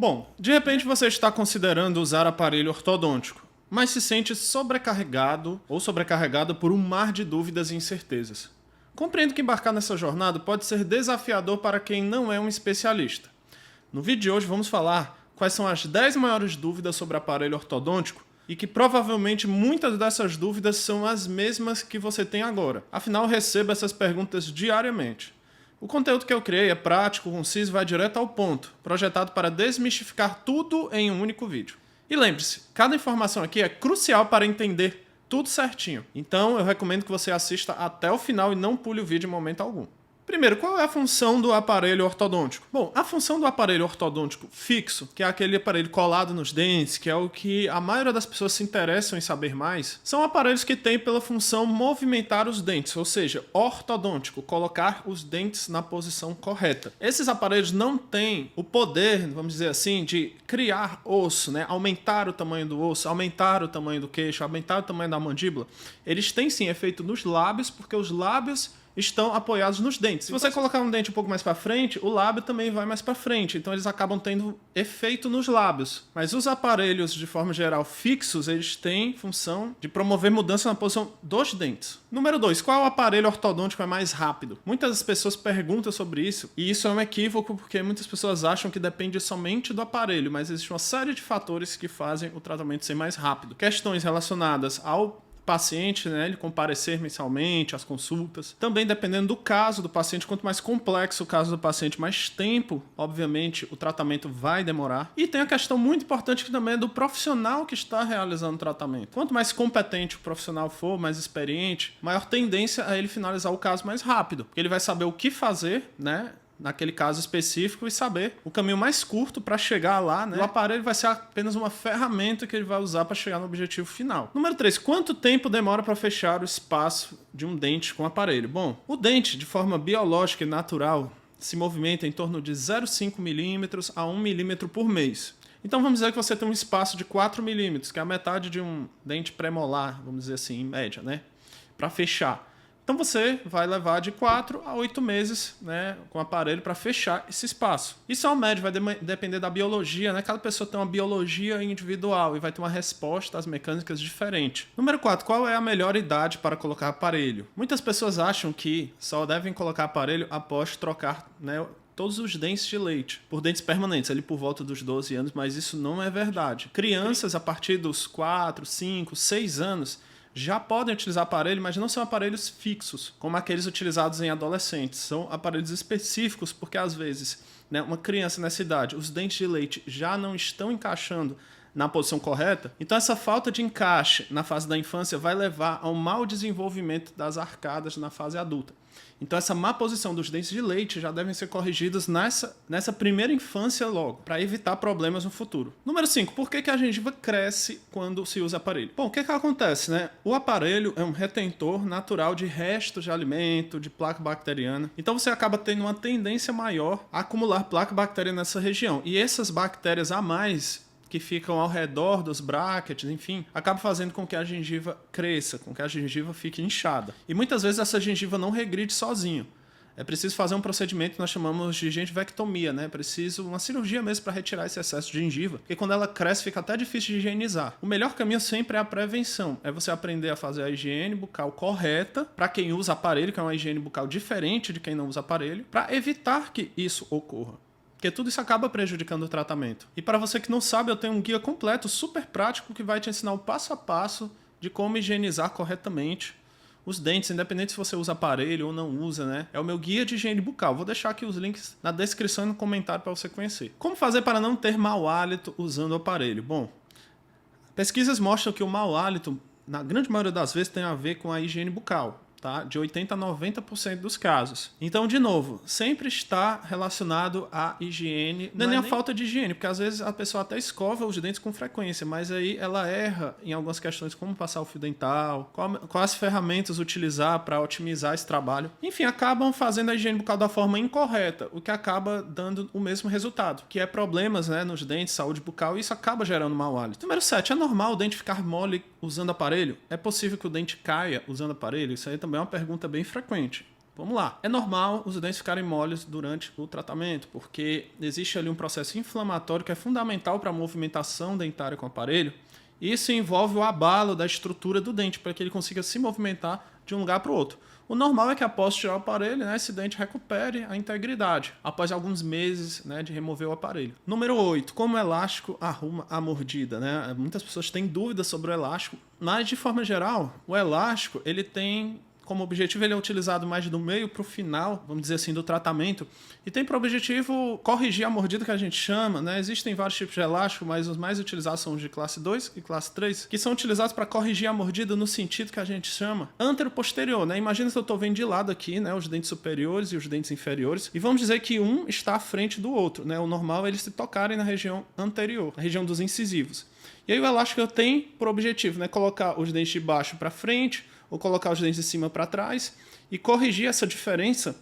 Bom, de repente você está considerando usar aparelho ortodôntico, mas se sente sobrecarregado ou sobrecarregada por um mar de dúvidas e incertezas. Compreendo que embarcar nessa jornada pode ser desafiador para quem não é um especialista. No vídeo de hoje vamos falar quais são as 10 maiores dúvidas sobre aparelho ortodôntico e que provavelmente muitas dessas dúvidas são as mesmas que você tem agora. Afinal, recebo essas perguntas diariamente. O conteúdo que eu criei é prático, conciso e vai direto ao ponto, projetado para desmistificar tudo em um único vídeo. E lembre-se, cada informação aqui é crucial para entender tudo certinho. Então eu recomendo que você assista até o final e não pule o vídeo em momento algum. Primeiro, qual é a função do aparelho ortodôntico? Bom, a função do aparelho ortodôntico fixo, que é aquele aparelho colado nos dentes, que é o que a maioria das pessoas se interessam em saber mais, são aparelhos que têm pela função movimentar os dentes, ou seja, ortodôntico, colocar os dentes na posição correta. Esses aparelhos não têm o poder, vamos dizer assim, de criar osso, né? Aumentar o tamanho do osso, aumentar o tamanho do queixo, aumentar o tamanho da mandíbula. Eles têm sim efeito nos lábios, porque os lábios estão apoiados nos dentes. Se você colocar um dente um pouco mais para frente, o lábio também vai mais para frente, então eles acabam tendo efeito nos lábios. Mas os aparelhos, de forma geral, fixos, eles têm função de promover mudança na posição dos dentes. Número 2, qual aparelho ortodôntico é mais rápido? Muitas pessoas perguntam sobre isso, e isso é um equívoco porque muitas pessoas acham que depende somente do aparelho, mas existe uma série de fatores que fazem o tratamento ser mais rápido. Questões relacionadas ao paciente, né, ele comparecer mensalmente às consultas. Também dependendo do caso do paciente, quanto mais complexo o caso do paciente, mais tempo, obviamente, o tratamento vai demorar. E tem a questão muito importante que também é do profissional que está realizando o tratamento. Quanto mais competente o profissional for, mais experiente, maior tendência a ele finalizar o caso mais rápido, porque ele vai saber o que fazer, né, naquele caso específico e saber o caminho mais curto para chegar lá, né? O aparelho vai ser apenas uma ferramenta que ele vai usar para chegar no objetivo final. Número 3, quanto tempo demora para fechar o espaço de um dente com o aparelho? Bom, o dente, de forma biológica e natural, se movimenta em torno de 0,5 milímetros a 1 milímetro por mês. Então vamos dizer que você tem um espaço de 4 milímetros, que é a metade de um dente premolar, vamos dizer assim, em média, né? Para fechar. Então você vai levar de 4 a 8 meses, né, com o aparelho para fechar esse espaço. Isso é uma média, vai depender da biologia, né? Cada pessoa tem uma biologia individual e vai ter uma resposta às mecânicas diferente. Número 4, qual é a melhor idade para colocar aparelho? Muitas pessoas acham que só devem colocar aparelho após trocar, né, todos os dentes de leite por dentes permanentes, ali por volta dos 12 anos, mas isso não é verdade. Crianças a partir dos 4, 5, 6 anos já podem utilizar aparelho, mas não são aparelhos fixos, como aqueles utilizados em adolescentes. São aparelhos específicos, porque às vezes, né, uma criança nessa idade, os dentes de leite já não estão encaixando na posição correta, então essa falta de encaixe na fase da infância vai levar ao mau desenvolvimento das arcadas na fase adulta. Então essa má posição dos dentes de leite já devem ser corrigidas nessa primeira infância logo, para evitar problemas no futuro. Número 5, por que a gengiva cresce quando se usa aparelho? Bom, o que acontece, né? O aparelho é um retentor natural de restos de alimento, de placa bacteriana. Então você acaba tendo uma tendência maior a acumular placa bacteriana nessa região. E essas bactérias a mais que ficam ao redor dos brackets, enfim, acaba fazendo com que a gengiva cresça, com que a gengiva fique inchada. E muitas vezes essa gengiva não regride sozinho. É preciso fazer um procedimento que nós chamamos de gengivectomia, né? É preciso uma cirurgia mesmo para retirar esse excesso de gengiva, porque quando ela cresce fica até difícil de higienizar. O melhor caminho sempre é a prevenção, é você aprender a fazer a higiene bucal correta, para quem usa aparelho, que é uma higiene bucal diferente de quem não usa aparelho, para evitar que isso ocorra. Porque tudo isso acaba prejudicando o tratamento. E para você que não sabe, eu tenho um guia completo, super prático, que vai te ensinar o passo a passo de como higienizar corretamente os dentes, independente se você usa aparelho ou não usa, né? É o meu guia de higiene bucal. Vou deixar aqui os links na descrição e no comentário para você conhecer. Como fazer para não ter mau hálito usando o aparelho? Bom, pesquisas mostram que o mau hálito, na grande maioria das vezes, tem a ver com a higiene bucal. Tá? De 80% a 90% dos casos. Então, de novo, sempre está relacionado à higiene. Não é nem a falta de higiene, porque às vezes a pessoa até escova os dentes com frequência, mas aí ela erra em algumas questões, como passar o fio dental, quais ferramentas utilizar para otimizar esse trabalho. Enfim, acabam fazendo a higiene bucal da forma incorreta, o que acaba dando o mesmo resultado, que é problemas, né, nos dentes, saúde bucal, e isso acaba gerando mau hálito. Número 7, é normal o dente ficar mole usando aparelho? É possível que o dente caia usando aparelho? Isso aí também é uma pergunta bem frequente. Vamos lá. É normal os dentes ficarem moles durante o tratamento, porque existe ali um processo inflamatório que é fundamental para a movimentação dentária com o aparelho. Isso envolve o abalo da estrutura do dente, para que ele consiga se movimentar de um lugar para o outro. O normal é que após tirar o aparelho, né, esse dente recupere a integridade, após alguns meses, né, de remover o aparelho. Número 8. Como o elástico arruma a mordida, né? Muitas pessoas têm dúvidas sobre o elástico, mas de forma geral, o elástico ele tem como objetivo, ele é utilizado mais do meio para o final, vamos dizer assim, do tratamento, e tem por objetivo corrigir a mordida que a gente chama, né? Existem vários tipos de elástico, mas os mais utilizados são os de classe 2 e classe 3, que são utilizados para corrigir a mordida no sentido que a gente chama antero-posterior, né? Imagina se eu estou vendo de lado aqui, né, os dentes superiores e os dentes inferiores, e vamos dizer que um está à frente do outro, né? O normal é eles se tocarem na região anterior, na região dos incisivos. E aí o elástico tem por objetivo, né, colocar os dentes de baixo para frente, ou colocar os dentes de cima para trás e corrigir essa diferença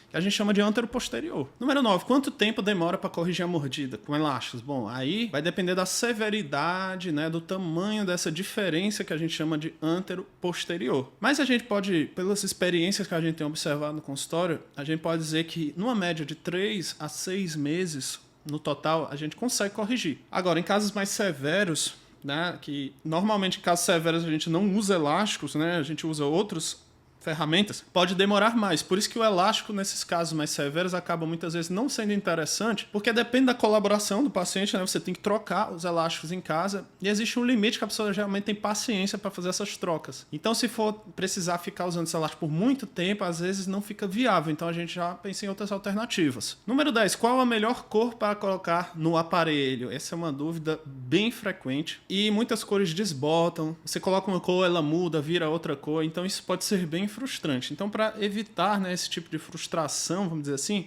que a gente chama de antero-posterior. Número 9. Quanto tempo demora para corrigir a mordida com elásticos? Bom, aí vai depender da severidade, né, do tamanho dessa diferença que a gente chama de antero-posterior. Mas a gente pode, pelas experiências que a gente tem observado no consultório, a gente pode dizer que numa média de 3 a 6 meses no total a gente consegue corrigir. Agora, em casos mais severos, né, que normalmente em casos severos a gente não usa elásticos, né, a gente usa outras ferramentas, pode demorar mais. Por isso que o elástico, nesses casos mais severos, acaba muitas vezes não sendo interessante, porque depende da colaboração do paciente, né? Você tem que trocar os elásticos em casa e existe um limite que a pessoa geralmente tem paciência para fazer essas trocas. Então, se for precisar ficar usando esse elástico por muito tempo, às vezes não fica viável. Então, a gente já pensa em outras alternativas. Número 10. Qual a melhor cor para colocar no aparelho? Essa é uma dúvida bem frequente e muitas cores desbotam. Você coloca uma cor, ela muda, vira outra cor. Então, isso pode ser bem frustrante. Então, para evitar, né, esse tipo de frustração, vamos dizer assim,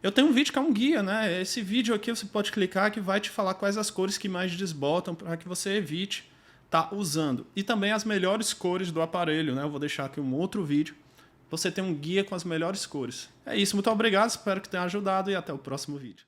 eu tenho um vídeo que é um guia, né? Esse vídeo aqui você pode clicar que vai te falar quais as cores que mais desbotam para que você evite estar usando. E também as melhores cores do aparelho, né? Eu vou deixar aqui um outro vídeo. Você tem um guia com as melhores cores. É isso, muito obrigado, espero que tenha ajudado e até o próximo vídeo.